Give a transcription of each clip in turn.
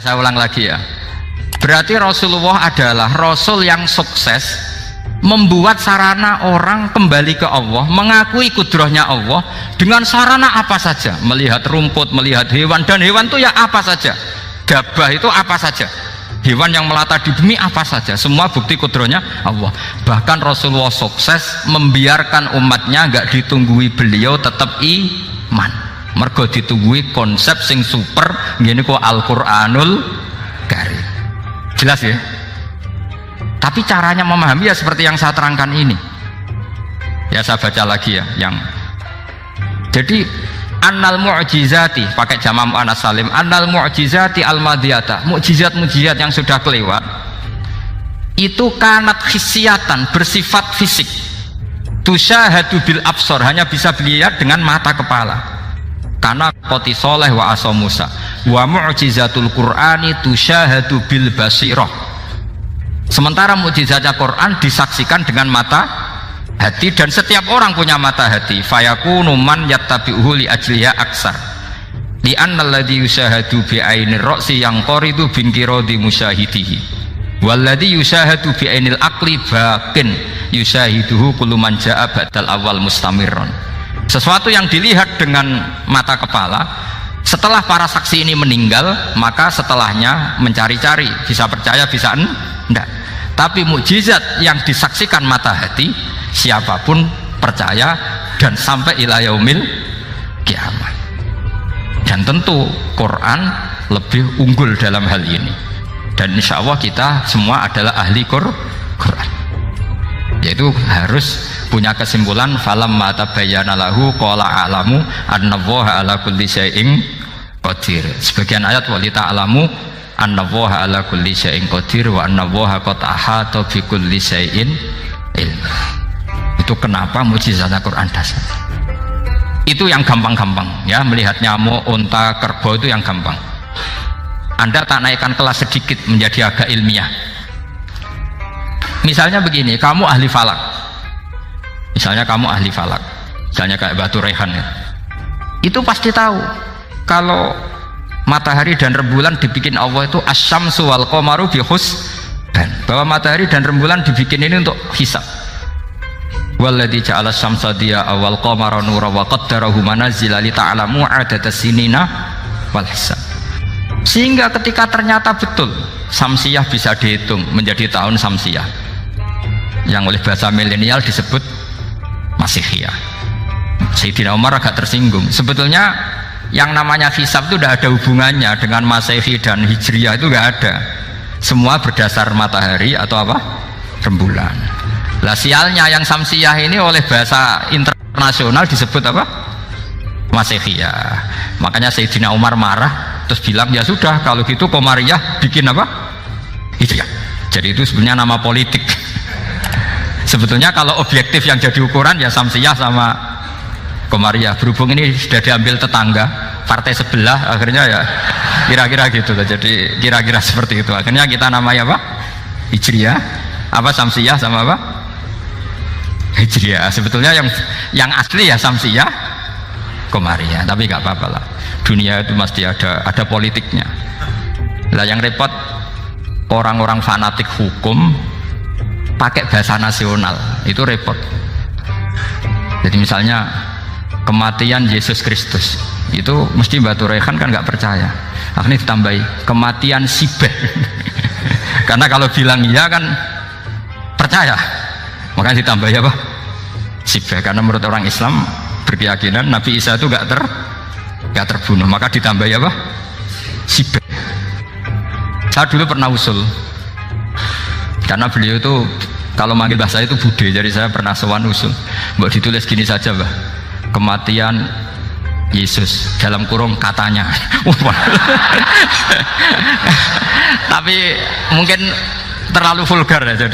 Saya ulang lagi ya. Berarti Rasulullah adalah Rasul yang sukses membuat sarana orang kembali ke Allah, mengakui kudrahnya Allah dengan sarana apa saja, melihat rumput, melihat hewan, dan hewan itu ya apa saja, gabah itu apa saja, hewan yang melata di bumi apa saja, semua bukti kudrahnya Allah. Bahkan Rasulullah sukses membiarkan umatnya nggak ditunggui beliau tetap iman, mergo ditunggui konsep sing super gini kok Al-Qur'anul Karim. Jelas ya? Tapi caranya memahami ya seperti yang saya terangkan ini. Ya saya baca lagi ya yang jadi annal mu'jizati pakai jama' mu'annas salim, annal mu'jizati al-madiyata, mukjizat-mukjizat yang sudah kelewat itu kanat khisiatan, bersifat fisik, tusyahadu bil absor, hanya bisa dilihat dengan mata kepala, karena qoti soleh wa asa Musa, wa mu'jizatul Qur'ani tusyahadu bil basirah. Sementara mukjizatnya Quran disaksikan dengan mata hati, dan setiap orang punya mata hati. Fayakunu man yattabi'uhu li ajliha aksar li anna alladhi yushahadu bi ainir ra'si yang qoridu bin qiradi musyahidihi walladhi yushahadu bi ainil aqli bakin yushahiduhu kullu man ja'a badal awal mustamirron. Sesuatu yang dilihat dengan mata kepala, setelah para saksi ini meninggal, maka setelahnya mencari-cari, bisa percaya bisa enggak. Tapi mukjizat yang disaksikan mata hati, siapapun percaya dan sampai ila yaumil kiamat. Dan tentu Quran lebih unggul dalam hal ini, dan insya Allah kita semua adalah ahli Quran, yaitu harus punya kesimpulan falam mata bayyana lahu qala a'lamu annallaha ala kulli syai'in qadir. Sebagian ayat walita alamu annallaha ala kulli syai'in qadir wa annallaha qad ahata bi kulli syai'in ilma. Itu kenapa mukjizatnya Quran dasar. Itu yang gampang-gampang ya, melihat nyamuk, unta, kerbau itu yang gampang. Anda tak naikkan kelas sedikit menjadi agak ilmiah. Misalnya begini, kamu ahli falak. Misalnya kamu ahli falak. Misalnya kayak Batu Rehan ya. Itu pasti tahu kalau matahari dan rembulan dibikin Allah itu asyamsu wal qamaru bi husban, bahwa matahari dan rembulan dibikin ini untuk hisab. Walladzi ja'ala syamsa diya'a wal qamara nuran wa qaddarahu manazila li ta'lamu 'adadas sinina wal hisab. Sehingga ketika ternyata betul samsiyah bisa dihitung menjadi tahun samsiyah, yang oleh bahasa milenial disebut Masihiyah, Sayyidina Umar agak tersinggung. Sebetulnya yang namanya hisab itu tidak ada hubungannya dengan Masehi dan Hijriyah, itu nggak ada. Semua berdasar matahari atau apa? Rembulan. Lah sialnya yang samsiyah ini oleh bahasa internasional disebut apa? Masehiyah. Makanya Sayyidina Umar marah terus bilang ya sudah kalau gitu Qamariyah bikin apa? Hijriyah. Jadi itu sebenarnya nama politik. Sebetulnya kalau objektif yang jadi ukuran ya samsiyah sama Qamariyah. Berhubung ini sudah diambil tetangga partai sebelah, akhirnya ya kira-kira gitu. Jadi kira-kira seperti itu. Akhirnya kita namanya apa? Hijriyah, apa samsiyah sama apa? Hijriyah. Sebetulnya yang asli ya samsiyah, Qamariyah. Tapi nggak apa-apa lah. Dunia itu mesti ada politiknya. Lah yang repot orang-orang fanatik hukum pakai bahasa nasional itu repot. Jadi misalnya kematian Yesus Kristus itu mesti Batu Rehan kan nggak percaya, akhirnya ditambahi kematian Sibeh. Karena kalau bilang iya kan percaya, makanya ditambahi apa? Sibeh. Karena menurut orang Islam berkeyakinan Nabi Isa itu nggak terbunuh, maka ditambahi apa? Sibeh. Saya dulu pernah usul, karena beliau itu kalau manggil bahasa itu bude, jadi saya pernah sowan usul, mbak ditulis gini saja bah, kematian Yesus dalam kurung katanya. Tapi mungkin terlalu vulgar ya,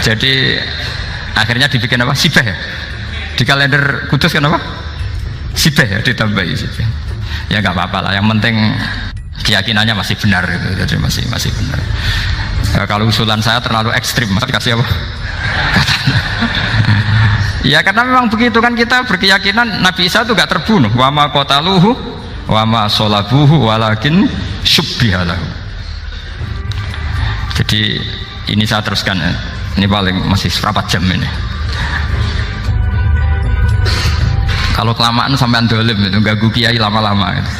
jadi akhirnya dibikin apa? Sibeh ya. Di kalender Kudus kan apa? Sibeh ya, ditambahi Sibeh. Ya nggak apa-apa lah, yang penting keyakinannya masih benar gitu. Jadi masih benar. Kalau usulan saya terlalu ekstrim, masa dikasih apa? Ya karena memang begitu kan, kita berkeyakinan Nabi Isa itu gak terbunuh. Wa ma qataluhu wa ma sholabuhu walakin syubbiha lahu. Jadi ini saya teruskan ya. Ini paling masih seperempat jam ini. Kalau kelamaan sampai dolim itu ganggu kiai lama-lama gitu.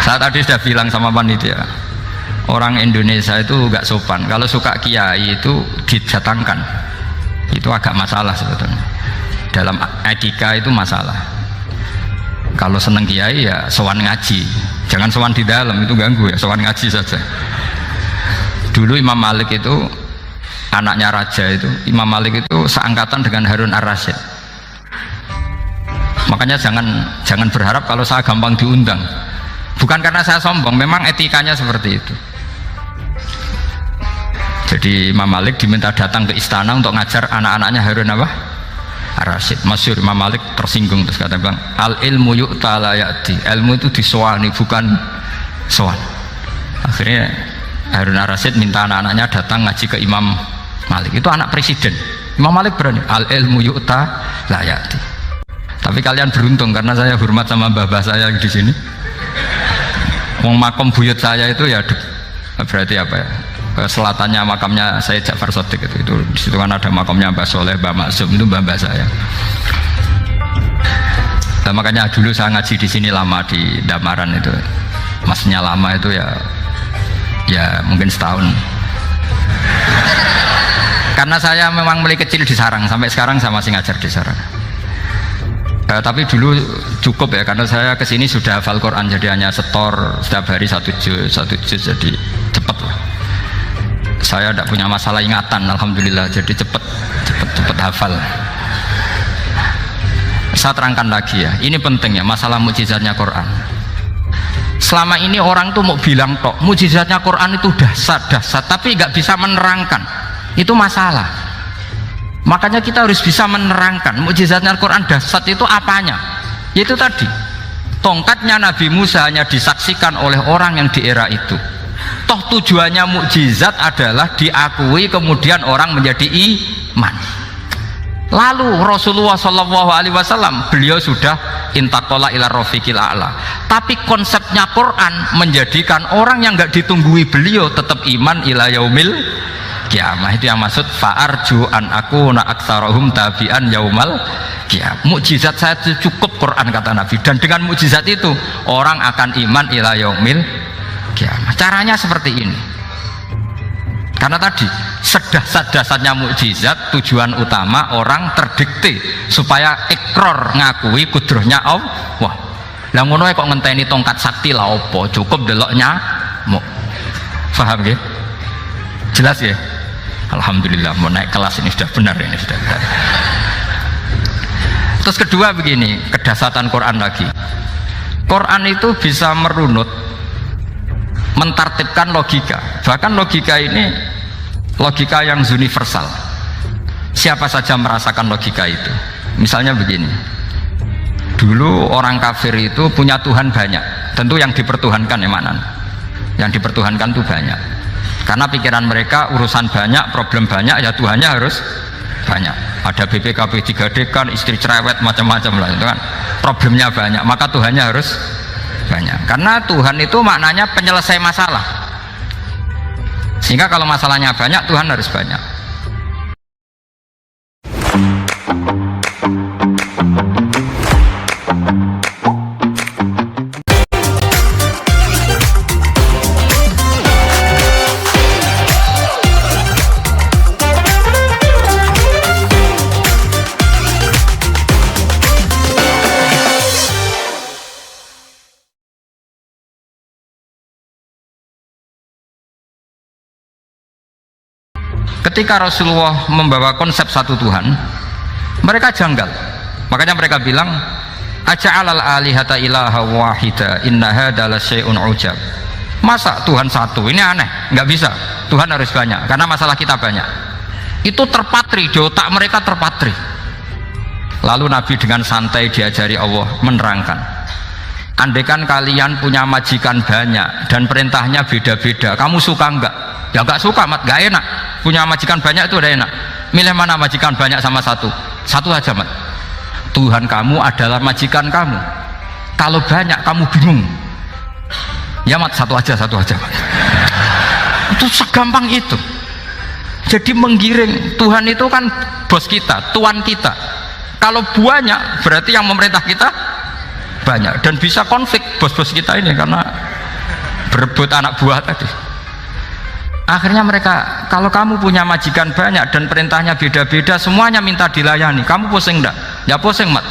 Saya tadi sudah bilang sama panitia, orang Indonesia itu gak sopan. Kalau suka kiai itu didatangkan, itu agak masalah sebetulnya. Dalam etika itu masalah. Kalau seneng kiai ya sowan ngaji, jangan sowan di dalam, itu ganggu ya, sowan ngaji saja. Dulu Imam Malik itu anaknya raja itu, Imam Malik itu seangkatan dengan Harun Ar-Rasyid. Makanya jangan berharap kalau saya gampang diundang. Bukan karena saya sombong, memang etikanya seperti itu. Jadi Imam Malik diminta datang ke istana untuk ngajar anak-anaknya Harun apa? Ar-Rasyid. Masyhur Imam Malik tersinggung terus kata bang, al ilmu yu'ta la ya'ti. Ilmu itu disowani bukan sowan. Akhirnya Harun Ar-Rasyid minta anak-anaknya datang ngaji ke Imam Malik. Itu anak presiden. Imam Malik berani, al ilmu yu'ta la ya'ti. Tapi kalian beruntung karena saya hormat sama mbah saya yang di sini. Wong makom buyut saya itu ya berarti apa ya? Ke selatannya makamnya saya Ja'far Shadiq itu di situ kan ada makamnya Mbah Soleh, Mbah Maksum, itu mbah saya. Nah, makanya dulu saya ngaji di sini lama di Damaran itu. Maksudnya lama itu ya mungkin setahun. Karena saya memang mulai kecil di sarang, sampai sekarang saya masih ngajar di sarang. Tapi dulu cukup ya, karena saya kesini sudah hafal Quran, jadi hanya setor setiap hari satu juz, jadi cepet lah. Saya tidak punya masalah ingatan, alhamdulillah, jadi cepet hafal. Saya terangkan lagi ya, ini penting ya, masalah mukjizatnya Quran. Selama ini orang tuh mau bilang tok, mukjizatnya Quran itu dahsyat, tapi nggak bisa menerangkan, itu masalah. Makanya kita harus bisa menerangkan mukjizatnya Al-Quran dahsyat itu apanya. Yaitu tadi, tongkatnya Nabi Musa hanya disaksikan oleh orang yang di era itu. Toh tujuannya mukjizat adalah diakui kemudian orang menjadi iman. Lalu Rasulullah SAW beliau sudah intaqala ila rafiqil a'la. Tapi konsepnya Quran menjadikan orang yang nggak ditunggui beliau tetap iman ila yaumil kiamah. Itu yang maksud fa'arju an aku na aktsarahum tabi'an yaumal kiamah. Mukjizat saya itu cukup Quran kata Nabi, dan dengan mukjizat itu orang akan iman ila yaumil kiamah. Caranya seperti ini. Karena tadi sedahsyat-dahsyatnya mukjizat, tujuan utama orang terdikte supaya ikror ngakui kudrohnya Allah. Lah ngono kok ngenteni tongkat sakti lah opo, cukup deloknya mau. Paham nggih? Jelas ya? Alhamdulillah, mau naik kelas ini sudah benar, ini sudah benar. Terus kedua begini, kedahsyatan Quran lagi. Quran itu bisa merunut, mentartibkan logika. Bahkan logika ini logika yang universal. Siapa saja merasakan logika itu. Misalnya begini, dulu orang kafir itu punya Tuhan banyak. Tentu yang dipertuhankan ya mana? Yang dipertuhankan itu banyak. Karena pikiran mereka urusan banyak, problem banyak, ya Tuhannya harus banyak. Ada BPKB 3D kan, istri cerewet macam-macam lah itu kan. Problemnya banyak, maka Tuhannya harus banyak. Karena Tuhan itu maknanya penyelesai masalah. Sehingga kalau masalahnya banyak, Tuhan harus banyak. Ketika Rasulullah membawa konsep satu Tuhan, mereka janggal. Makanya mereka bilang, aja'alal alihata ilaha wahida inna hadza lasyai'un ujab. Masa Tuhan satu? Ini aneh, nggak bisa. Tuhan harus banyak, karena masalah kita banyak. Itu terpatri, di otak mereka terpatri. Lalu Nabi dengan santai diajari Allah menerangkan, andaikan kalian punya majikan banyak dan perintahnya beda-beda, kamu suka enggak? Ya enggak suka, mat, enggak enak. Punya majikan banyak itu udah enak. Milih mana majikan banyak sama satu? Satu aja, mat. Tuhan kamu adalah majikan kamu. Kalau banyak kamu bingung. Ya mat, satu aja Mat. Itu segampang itu. Jadi menggiring. Tuhan itu kan bos kita, tuan kita. Kalau banyak berarti yang memerintah kita banyak, dan bisa konflik bos-bos kita ini karena berebut anak buah tadi. Akhirnya mereka, kalau kamu punya majikan banyak dan perintahnya beda-beda, semuanya minta dilayani, kamu pusing enggak? Ya pusing Mat.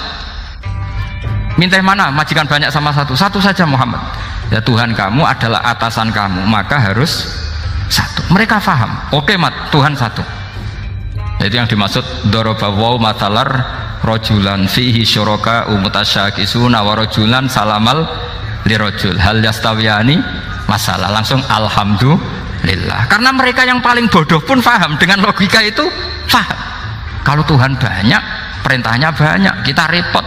Minta yang mana? Majikan banyak sama satu? Satu saja Muhammad. Ya Tuhan kamu adalah atasan kamu, maka harus satu. Mereka paham. Oke Mat, Tuhan satu. Itu yang dimaksud dorobawaw matalar rojulan fihi syuraka umutasyakisuna wa rojulan salamal lirojul hal yastawiyani masalah. Langsung alhamdulillah, karena mereka yang paling bodoh pun paham dengan logika itu. Paham kalau Tuhan banyak, perintahnya banyak, kita repot.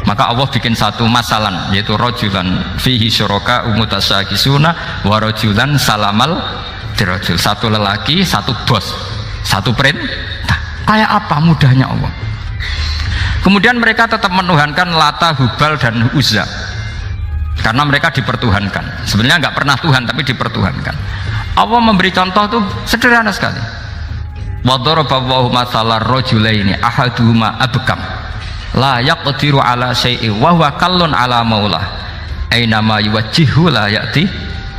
Maka Allah bikin satu masalan, yaitu rojulan fihi syuraka umutasyakisuna wa rojulan salamal lirojul. Satu lelaki, satu bos, satu perintah. Kayak apa mudahnya Allah. Kemudian mereka tetap menuhankan Lata, Hubal dan Uzza karena mereka dipertuhankan. Sebenarnya nggak pernah Tuhan, tapi dipertuhankan. Allah memberi contoh tuh sederhana sekali. Wa daraballahu mathalar rajulaini ahaduhuma abkam la yaqdiru ala syai'in wa huwa kallun ala maulah aina ma yuwajjihu la ya'ti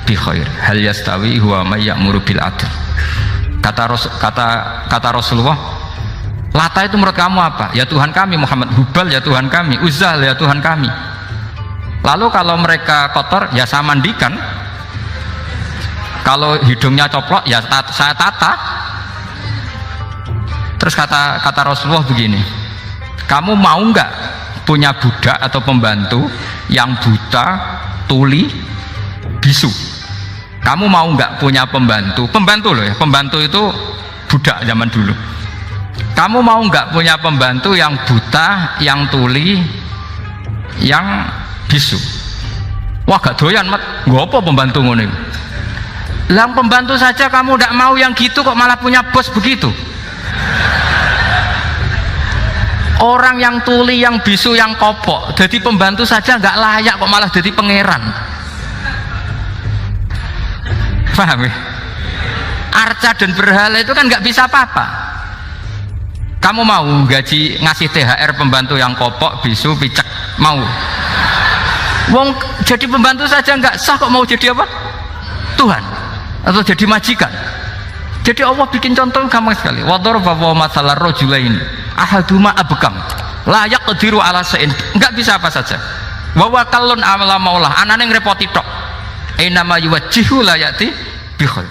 bi khair hal yastawi huwa may ya'muru bil adl. Kata Rasulullah, Lata itu menurut kamu apa? Ya Tuhan kami. Muhammad, Hubal ya Tuhan kami, Uzzah ya Tuhan kami. Lalu kalau mereka kotor ya saya mandikan, kalau hidungnya coplok ya saya tata. Terus kata Rasulullah begini, kamu mau nggak punya budak atau pembantu yang buta, tuli, bisu? Kamu mau nggak punya pembantu loh ya, pembantu itu budak zaman dulu. Kamu mau nggak punya pembantu yang buta, yang tuli, yang bisu? Wah gak doyan Mat, gak apa pembantu ngono. Yang pembantu saja kamu tidak mau yang gitu, kok malah punya bos begitu? Orang yang tuli, yang bisu, yang kopok jadi pembantu saja nggak layak, kok malah jadi pangeran. Paham ya? Arca dan berhala itu kan nggak bisa apa-apa. Kamu mau gaji ngasih THR pembantu yang kopok, bisu, picek? Mau? Wong jadi pembantu saja nggak sah, kok mau jadi apa? Tuhan atau jadi majikan? Jadi Allah bikin contoh gampang sekali. Wa daraballahu mathalar rajulaini ahaduma abkam la yaqdiru ala syai'in, nggak bisa apa saja. Wa huwa kallun ala maulah, anane ngrepoti tok. Aina ma yuwajjihu la ya'ti bi khair.